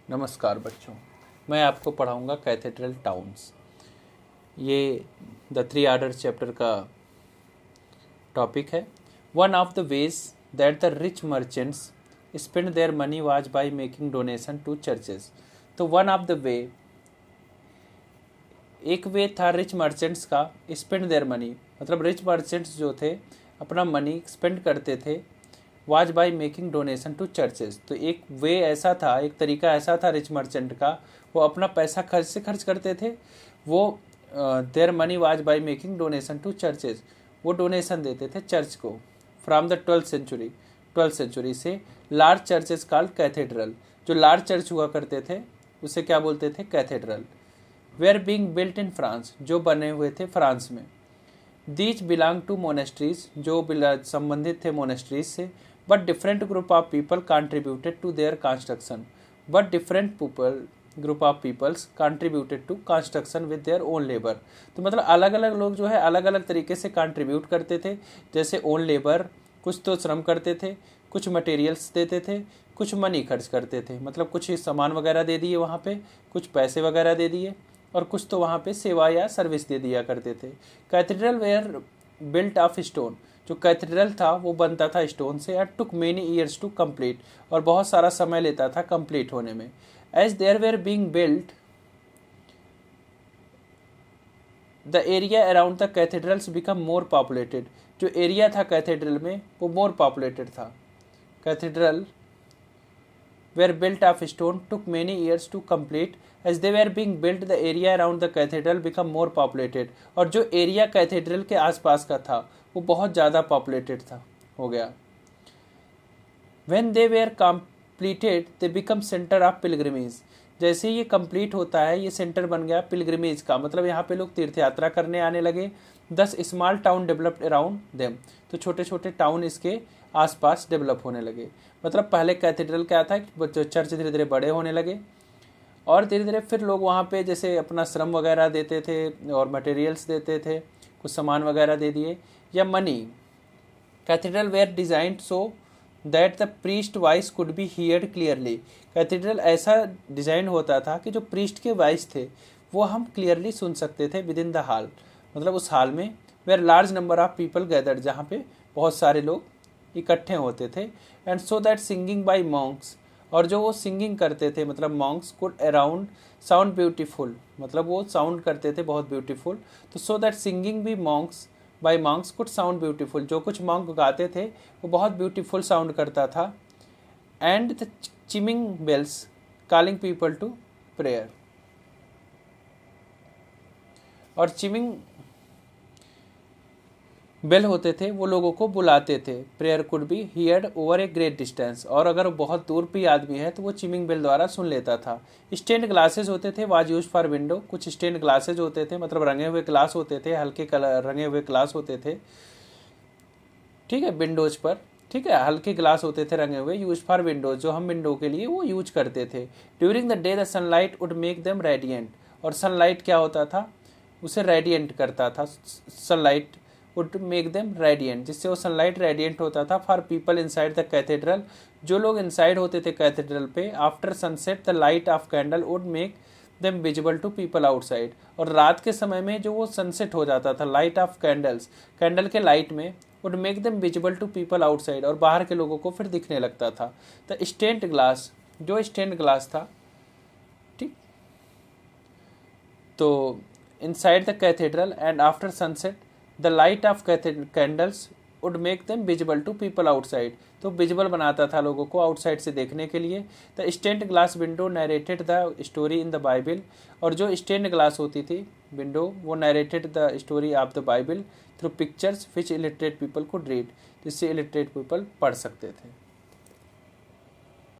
नमस्कार बच्चों, मैं आपको पढ़ाऊंगा कैथेड्रल टाउन्स। ये द थ्री आर्डर चैप्टर का टॉपिक है। One of the ways that the rich merchants spend their money was by making donation to churches. तो वन ऑफ द वे, एक वे था रिच मर्चेंट्स का spend their money, मतलब rich merchants जो थे अपना मनी स्पेंड करते थे was by making donation to churches. तो एक वे ऐसा था, एक तरीका ऐसा था रिच मर्चेंट का, वो अपना पैसा खर्च करते थे। वो their money was by making donation to churches, वो डोनेशन देते थे चर्च को। फ्रॉम द 12th सेंचुरी से लार्ज चर्चेज कॉल्ड कैथेड्रल, जो लार्ज चर्च हुआ करते थे उसे क्या बोलते थे? Cathedral. Were being built in France, जो बने हुए थे फ्रांस में। दीज बिलोंग टू मोनेस्ट्रीज, जो संबंधित थे मोनेस्ट्रीज से। But different group of people contributed to their construction, group of peoples contributed to construction with their own labour. तो मतलब अलग अलग लोग जो है अलग अलग तरीके से कंट्रीब्यूट करते थे। जैसे ओन लेबर, कुछ तो श्रम करते थे, कुछ मटेरियल्स देते थे, कुछ मनी खर्च करते थे, मतलब कुछ सामान वगैरह दे दिए वहाँ पे, कुछ पैसे वगैरह दे दिए, और कुछ तो वहाँ पे सेवा या सर्विस दे दिया करते थे। Cathedral were built of stone, जो कैथेड्रल था वो बनता था स्टोन से। And took many years to complete, और बहुत सारा समय लेता था कंप्लीट होने में। As there were being built, the area around the cathedrals become more populated, जो एरिया था कैथेड्रल में वो मोर पॉपुलेटेड था। Cathedral were built of stone, took many years to complete. As they were being built, the area around the cathedral become more populated, और जो area cathedral के आसपास का था वो बहुत ज़्यादा पॉपुलेटेड था, हो गया। When they were completed, they become center of pilgrimage, जैसे ये कंप्लीट होता है ये सेंटर बन गया पिलग्रिमेज का, मतलब यहाँ पे लोग तीर्थ यात्रा करने आने लगे। 10 small town developed around them, तो छोटे छोटे टाउन इसके आसपास डेवलप होने लगे। मतलब पहले कैथेड्रल क्या था कि चर्च धीरे धीरे बड़े होने लगे, और धीरे धीरे फिर लोग वहाँ पे जैसे अपना श्रम वगैरह देते थे और मटेरियल्स देते थे, कुछ सामान वगैरह दे दिए या money. Cathedral were designed so that the priest voice could be heard clearly, cathedral ऐसा डिज़ाइन होता था कि जो प्रीस्ट के वॉइस थे वो हम क्लियरली सुन सकते थे विद इन द हॉल, मतलब उस हॉल में। Were large number of people gathered, जहाँ पे बहुत सारे लोग इकट्ठे होते थे। And so that singing by monks, और जो वो सिंगिंग करते थे मतलब monks could around sound beautiful, मतलब वो साउंड करते थे बहुत ब्यूटीफुल। तो सो दैट सिंगिंग भी monks by monks could sound beautiful, जो कुछ मॉन्क गाते थे वो बहुत ब्यूटीफुल साउंड करता था। And the chiming bells calling people to prayer, और चिमिंग बेल होते थे वो लोगों को बुलाते थे। Prayer could be heard over a great distance, और अगर बहुत दूर भी आदमी है तो वो चिमिंग बेल द्वारा सुन लेता था। स्टेन्ड ग्लासेस होते थे वाज यूज फॉर विंडो, कुछ स्टेन्ड ग्लासेस होते थे मतलब रंगे हुए ग्लास होते थे, हल्के कलर रंगे हुए ग्लास होते थे, ठीक है, विंडोज पर, ठीक है, हल्के ग्लास होते थे रंगे हुए, यूज फॉर विंडोज, जो हम विंडो के लिए वो यूज करते थे। During the day the sunlight would make them radiant, और सनलाइट क्या होता था उसे रेडियंट करता था, sunlight would make them radiant, जिससे वो सनलाइट रेडियंट होता था for people inside the cathedral, जो लोग इनसाइड होते थे कैथेड्रल पे। After sunset the light of candle would make them visible to people outside, और रात के समय में जो वो सनसेट हो जाता था, लाइट ऑफ कैंडल्स, कैंडल के लाइट में, would make them visible to people outside, और बाहर के लोगों को फिर दिखने लगता था। द स्टेन्ड ग्लास, जो स्टेन्ड ग्लास था, ठीक, तो inside the cathedral and after sunset the light of candles would make them visible to people outside, तो विजिबल बनाता था लोगों को आउटसाइड से देखने के लिए। The stained glass window narrated the story in the Bible, और जो स्टेन्ड ग्लास होती थी विंडो वो narrated the story of the Bible through pictures which illiterate people could read, जिससे इलिटरेट पीपल पढ़ सकते थे।